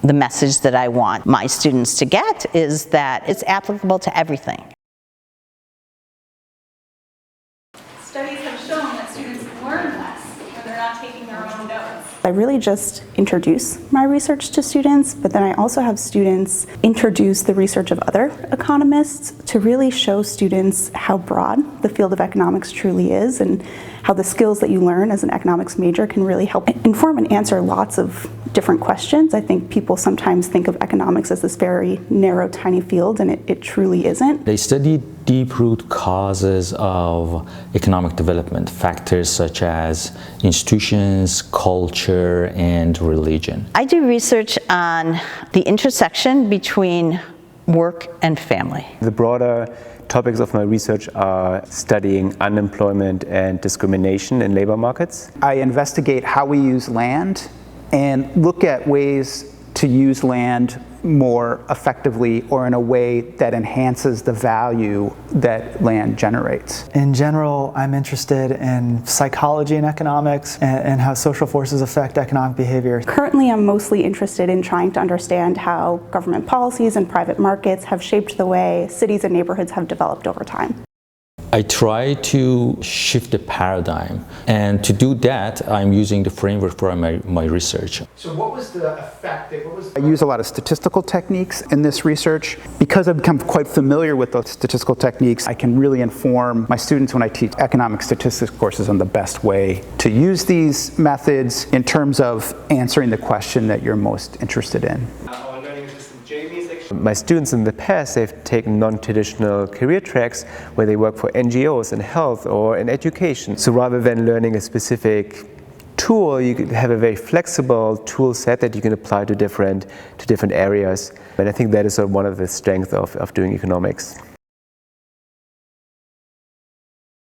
The message that I want my students to get is that it's applicable to everything. Studies have shown that students learn less when they're not taking their own notes. I really just introduce my research to students, but then I also have students introduce the research of other economists to really show students how broad the field of economics truly is and how the skills that you learn as an economics major can really help inform and answer lots of different questions. I think people sometimes think of economics as this very narrow, tiny field, and it truly isn't. They study deep root causes of economic development, factors such as institutions, culture, and religion. I do research on the intersection between work and family. The broader topics of my research are studying unemployment and discrimination in labor markets. I investigate how we use land and look at ways to use land more effectively or in a way that enhances the value that land generates. In general, I'm interested in psychology and economics and how social forces affect economic behavior. Currently, I'm mostly interested in trying to understand how government policies and private markets have shaped the way cities and neighborhoods have developed over time. I try to shift the paradigm, and to do that, I'm using the framework for my research. So what was the effect? I use a lot of statistical techniques in this research. Because I've become quite familiar with those statistical techniques, I can really inform my students when I teach economic statistics courses on the best way to use these methods in terms of answering the question that you're most interested in. My students in the past, they've taken non-traditional career tracks where they work for NGOs in health or in education. So rather than learning a specific tool, you can have a very flexible tool set that you can apply to different areas. And I think that is one of the strengths of doing economics.